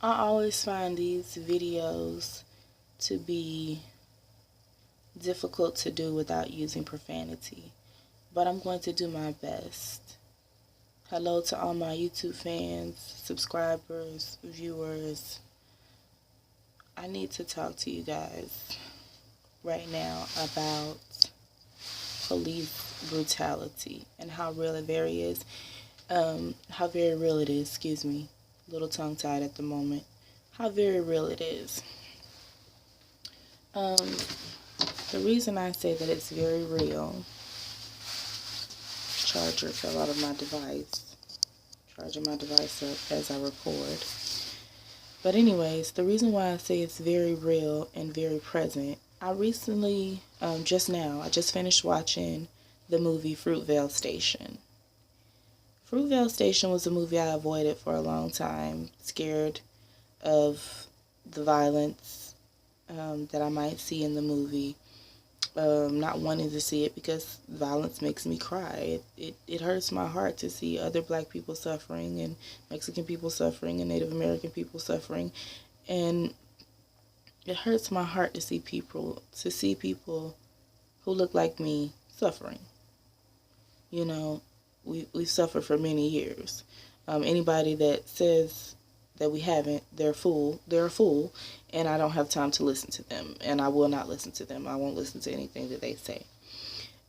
I always find these videos to be difficult to do without using profanity, but I'm going to do my best. Hello to all my YouTube fans, subscribers, viewers. I need to talk to you guys right now about police brutality and how real it very is. How very real it is, excuse me. A little tongue tied at the moment. How very real it is. Um, the reason I say that it's very real, charger fell out of my device. Charging my device up as I record. But anyways, the reason why I say it's very real and very present, I recently, I just finished watching the movie Fruitvale Station. Fruitvale Station was a movie I avoided for a long time, scared of the violence that I might see in the movie, not wanting to see it because violence makes me cry. It hurts my heart to see other black people suffering and Mexican people suffering and Native American people suffering, and it hurts my heart to see people who look like me suffering. You know, we've suffered for many years. Anybody that says that we haven't, they're a fool, and I don't have time to listen to them, and I will not listen to them. I won't listen to anything that they say.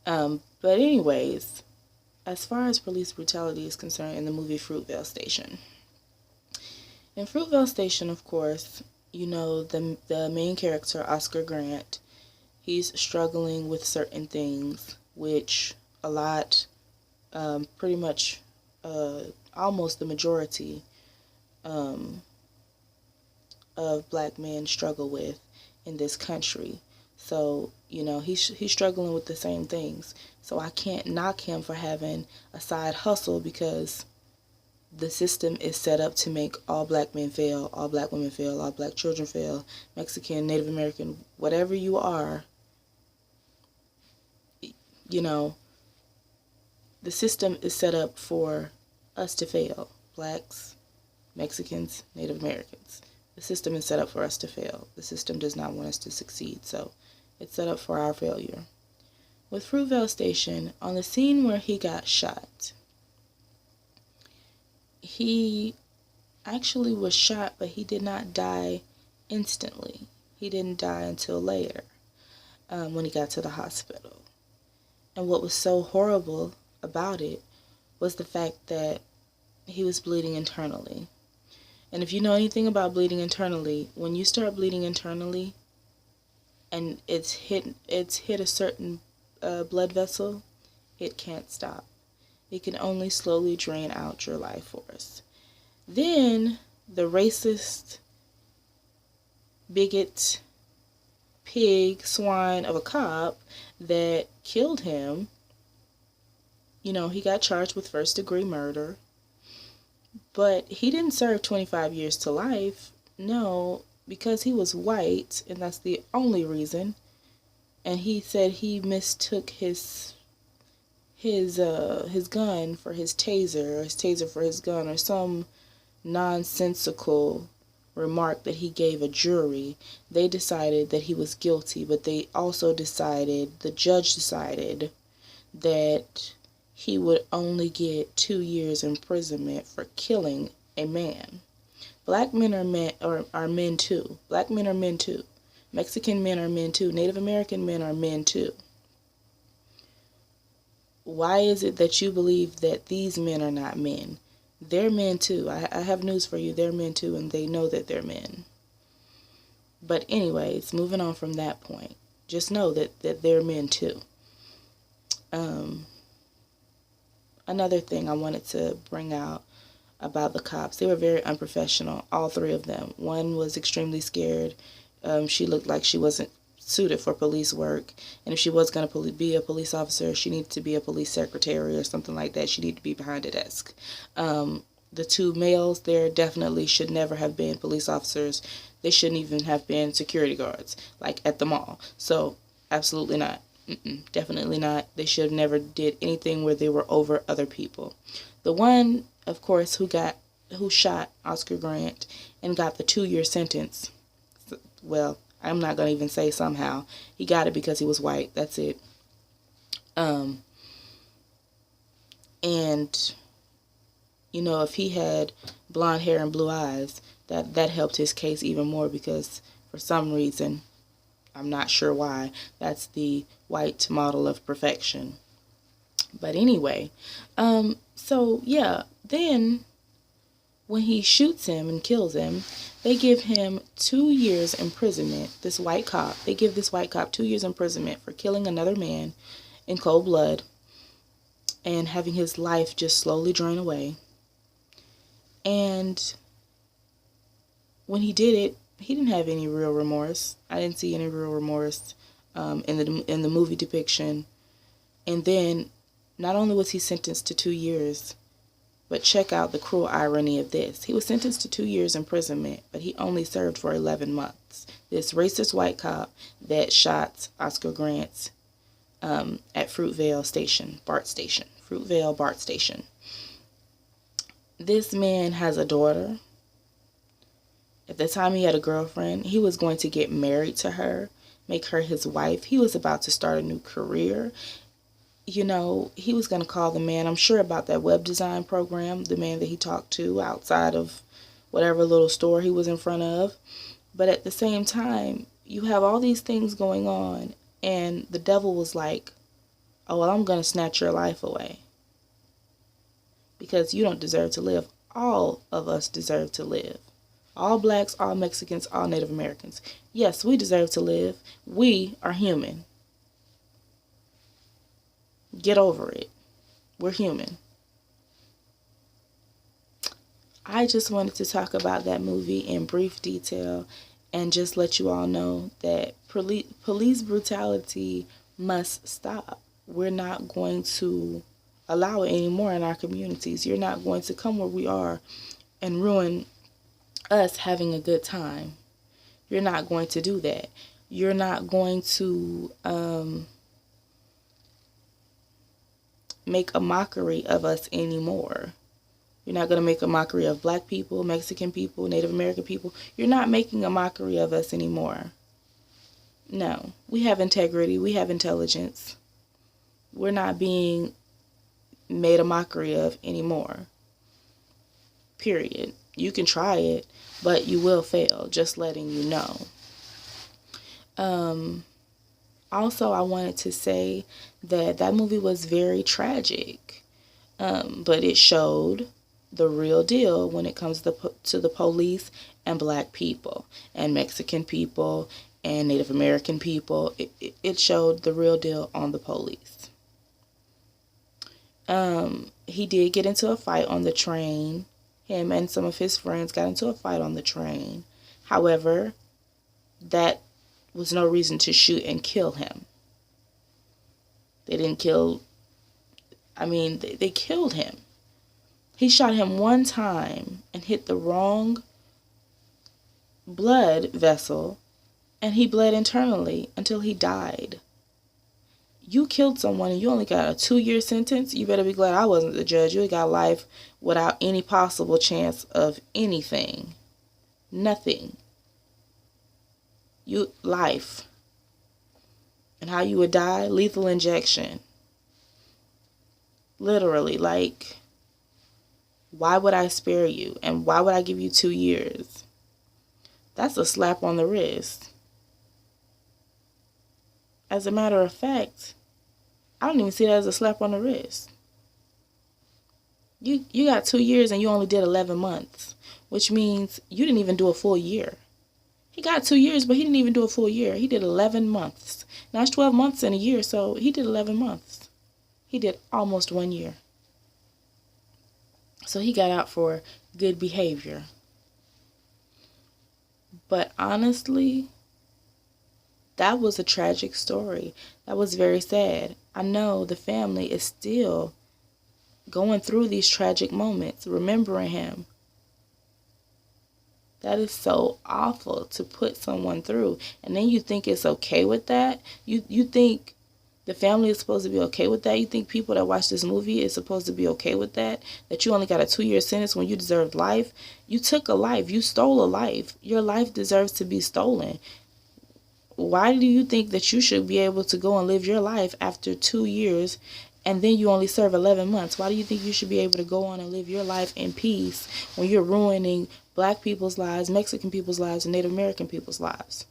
But anyways, as far as police brutality is concerned in the movie Fruitvale Station. In Fruitvale Station, of course, you know, the main character, Oscar Grant, he's struggling with certain things, which a lot, pretty much, almost the majority of black men struggle with in this country. So, you know, he's struggling with the same things. So I can't knock him for having a side hustle because the system is set up to make all black men fail, all black women fail, all black children fail, Mexican, Native American, whatever you are, you know, the system is set up for us to fail. Blacks, Mexicans, Native Americans. The system is set up for us to fail. The system does not want us to succeed, so it's set up for our failure. With Fruitvale Station, on the scene where he got shot, he actually was shot, but he did not die instantly. He didn't die until later, when he got to the hospital. And what was so horrible about it was the fact that he was bleeding internally. And if you know anything about bleeding internally, when you start bleeding internally and it's hit a certain blood vessel, it can't stop. It can only slowly drain out your life force. Then the racist, bigot, pig, swine of a cop that killed him, you know, he got charged with first-degree murder. But he didn't serve 25 years to life. No, because he was white, and that's the only reason. And he said he mistook his gun for his taser, or his taser for his gun, or some nonsensical remark that he gave a jury. They decided that he was guilty, but they also decided, the judge decided, that he would only get 2 years imprisonment for killing a man. Black men are men too. Black men are men too. Mexican men are men too. Native American men are men too. Why is it that you believe that these men are not men? They're men too. I have news for you. They're men too, and they know that they're men. But anyways, moving on from that point, just know that they're men too. Another thing I wanted to bring out about the cops, they were very unprofessional, all three of them. One was extremely scared. She looked like she wasn't suited for police work, and if she was going to be a police officer, she needed to be a police secretary or something like that. She needed to be behind a desk. The two males there definitely should never have been police officers. They shouldn't even have been security guards, like at the mall. So, absolutely not. Definitely not. They should have never did anything where they were over other people. The one, of course, who who shot Oscar Grant and got the 2-year sentence. Well, I'm not going to even say somehow. He got it because he was white. That's it. And, you know, if he had blonde hair and blue eyes, that helped his case even more, because for some reason, I'm not sure why, that's the white model of perfection. But anyway, so yeah, then when he shoots him and kills him, they give him 2 years imprisonment. They give this white cop 2 years imprisonment for killing another man in cold blood and having his life just slowly drain away. And when he did it, he didn't have any real remorse. I didn't see any real remorse in the movie depiction. And then, not only was he sentenced to 2 years, but check out the cruel irony of this. He was sentenced to 2 years imprisonment, but he only served for 11 months. This racist white cop that shot Oscar Grant at Fruitvale Station, Fruitvale BART Station. This man has a daughter. At the time he had a girlfriend. He was going to get married to her, make her his wife. He was about to start a new career. You know, he was going to call the man, I'm sure, about that web design program, the man that he talked to outside of whatever little store he was in front of. But at the same time, you have all these things going on, and the devil was like, oh, well, I'm going to snatch your life away because you don't deserve to live. All of us deserve to live. All blacks, all Mexicans, all Native Americans. Yes, we deserve to live. We are human. Get over it. We're human. I just wanted to talk about that movie in brief detail and just let you all know that police brutality must stop. We're not going to allow it anymore in our communities. You're not going to come where we are and ruin us having a good time. You're not going to do that. You're not going to make a mockery of us anymore. You're not going to make a mockery of black people, Mexican people, Native American people. You're not making a mockery of us anymore. No, we have integrity. We have intelligence. We're not being made a mockery of anymore. Period. You can try it, but you will fail, just letting you know. Also, I wanted to say that movie was very tragic, but it showed the real deal when it comes to the police and black people and Mexican people and Native American people. It showed the real deal on the police. He did get into a fight on the train. Him and some of his friends got into a fight on the train. However, that was no reason to shoot and kill him. They didn't kill, they killed him. He shot him one time and hit the wrong blood vessel, and he bled internally until he died. You killed someone and you only got a 2-year sentence. You better be glad I wasn't the judge. You got life without any possible chance of anything. Nothing. Life. And how you would die? Lethal injection. Literally, like, why would I spare you? And why would I give you 2 years? That's a slap on the wrist. As a matter of fact, I don't even see that as a slap on the wrist. You got 2 years and you only did 11 months, which means you didn't even do a full year. He got 2 years, but he didn't even do a full year. He did 11 months. Now it's 12 months in a year, so he did 11 months. He did almost 1 year. So he got out for good behavior. But honestly, that was a tragic story. That was very sad. I know the family is still going through these tragic moments, remembering him. That is so awful to put someone through. And then you think it's okay with that? You think The family is supposed to be okay with that? You think people that watch this movie is supposed to be okay with that? That you only got a 2-year sentence when you deserved life? You took a life. You stole a life. Your life deserves to be stolen. Why do you think that you should be able to go and live your life after 2 years and then you only serve 11 months? Why do you think you should be able to go on and live your life in peace when you're ruining black people's lives, Mexican people's lives, and Native American people's lives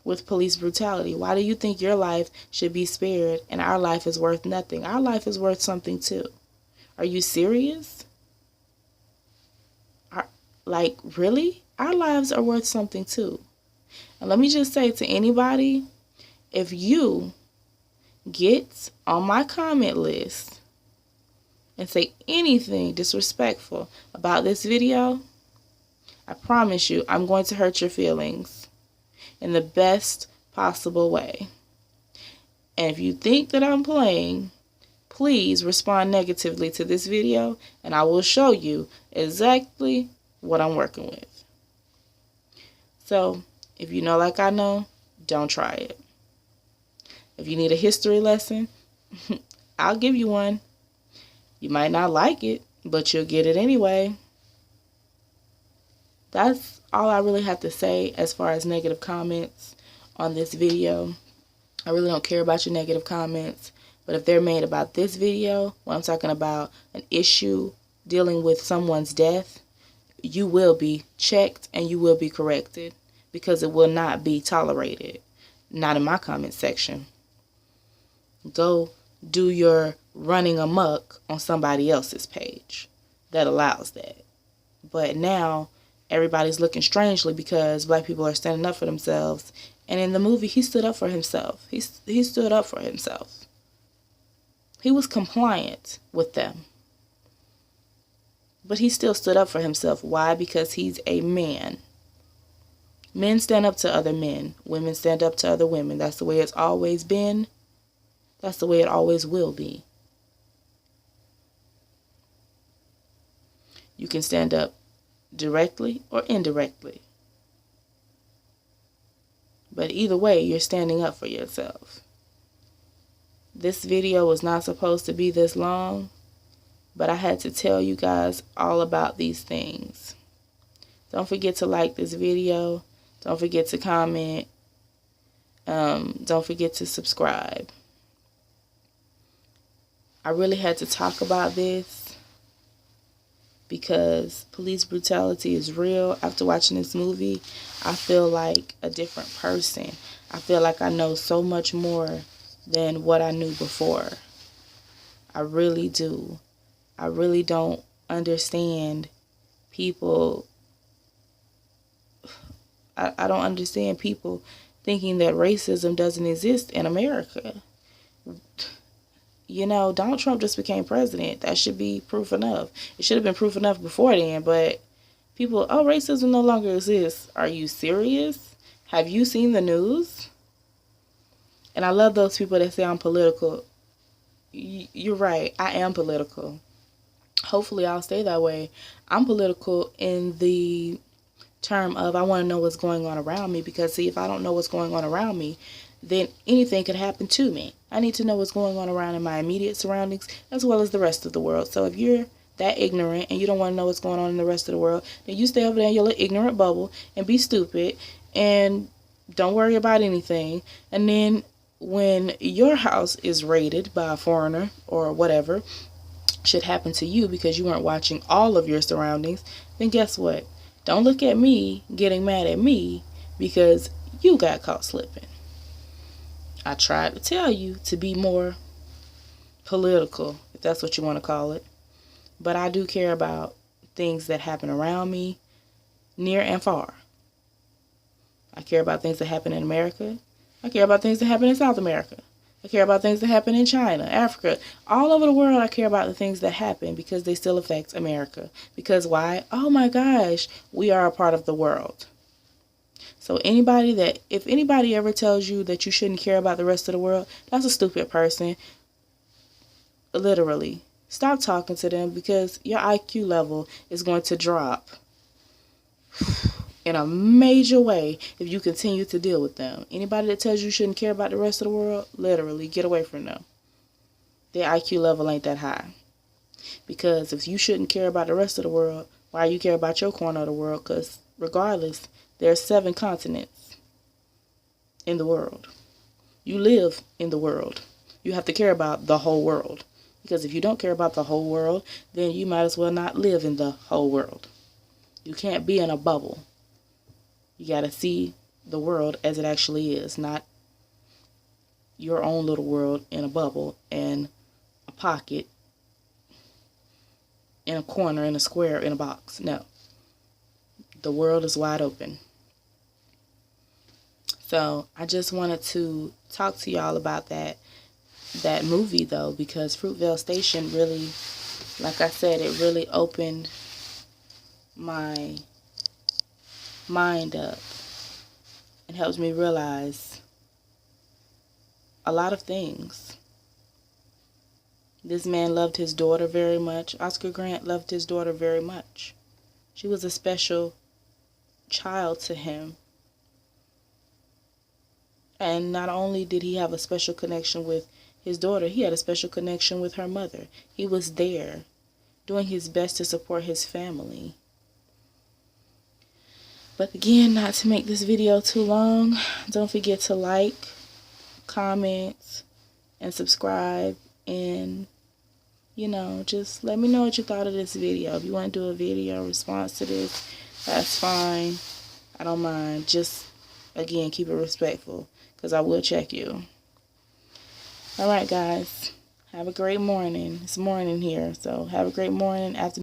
with police brutality? Why do you think your life should be spared and our life is worth nothing? Our life is worth something too. Are you serious? Like, really? Our lives are worth something too. And let me just say to anybody, if you get on my comment list and say anything disrespectful about this video, I promise you I'm going to hurt your feelings in the best possible way. And if you think that I'm playing, please respond negatively to this video and I will show you exactly what I'm working with. So, if you know like I know, don't try it. If you need a history lesson, I'll give you one. You might not like it, but you'll get it anyway. That's all I really have to say as far as negative comments on this video. I really don't care about your negative comments, but if they're made about this video, when I'm talking about an issue dealing with someone's death, you will be checked and you will be corrected, because it will not be tolerated. Not in my comment section. Go do your running amok on somebody else's page that allows that. But now everybody's looking strangely because black people are standing up for themselves. And in the movie, he stood up for himself. He stood up for himself. He was compliant with them. But he still stood up for himself. Why? Because he's a man. Men stand up to other men. Women stand up to other women. That's the way it's always been. That's the way it always will be. You can stand up directly or indirectly. But either way, you're standing up for yourself. This video was not supposed to be this long, but I had to tell you guys all about these things. Don't forget to like this video. Don't forget to comment. Don't forget to subscribe. I really had to talk about this because police brutality is real. After watching this movie, I feel like a different person. I feel like I know so much more than what I knew before. I really do. I really don't understand people. I don't understand people thinking that racism doesn't exist in America. You know, Donald Trump just became president. That should be proof enough. It should have been proof enough before then, but people, oh, racism no longer exists. Are you serious? Have you seen the news? And I love those people that say I'm political. You're right. I am political. Hopefully I'll stay that way. I'm political in the term of I want to know what's going on around me, because see, if I don't know what's going on around me, then anything could happen to me. I need to know what's going on around in my immediate surroundings as well as the rest of the world. So if you're that ignorant and you don't want to know what's going on in the rest of the world, then you stay over there in your little ignorant bubble and be stupid and don't worry about anything. And then when your house is raided by a foreigner or whatever should happen to you because you weren't watching all of your surroundings, then guess what? Don't look at me getting mad at me because you got caught slipping. I tried to tell you to be more political, if that's what you want to call it. But I do care about things that happen around me, near and far. I care about things that happen in America. I care about things that happen in South America. I care about things that happen in China, Africa, all over the world. I care about the things that happen because they still affect America. Because why? Oh my gosh, we are a part of the world. So if anybody ever tells you that you shouldn't care about the rest of the world, that's a stupid person. Literally. Stop talking to them because your IQ level is going to drop. in a major way if you continue to deal with them. Anybody that tells you shouldn't care about the rest of the world, literally get away from them. Their IQ level ain't that high. Because if you shouldn't care about the rest of the world, why you care about your corner of the world? Because regardless, there are 7 continents in the world. You live in the world. You have to care about the whole world. Because if you don't care about the whole world, then you might as well not live in the whole world. You can't be in a bubble. You got to see the world as it actually is, not your own little world in a bubble and a pocket in a corner, in a square, in a box. No. The world is wide open. So I just wanted to talk to y'all about that movie, though, because Fruitvale Station really, like I said, it really opened my mind up and helps me realize a lot of things. This man loved his daughter very much. Oscar Grant loved his daughter very much. She was a special child to him. And not only did he have a special connection with his daughter, he had a special connection with her mother. He was there, doing his best to support his family. But again, not to make this video too long, don't forget to like, comment, and subscribe. And, you know, just let me know what you thought of this video. If you want to do a video response to this, that's fine. I don't mind. Just, again, keep it respectful, because I will check you. Alright, guys. Have a great morning. It's morning here, so have a great morning, afternoon.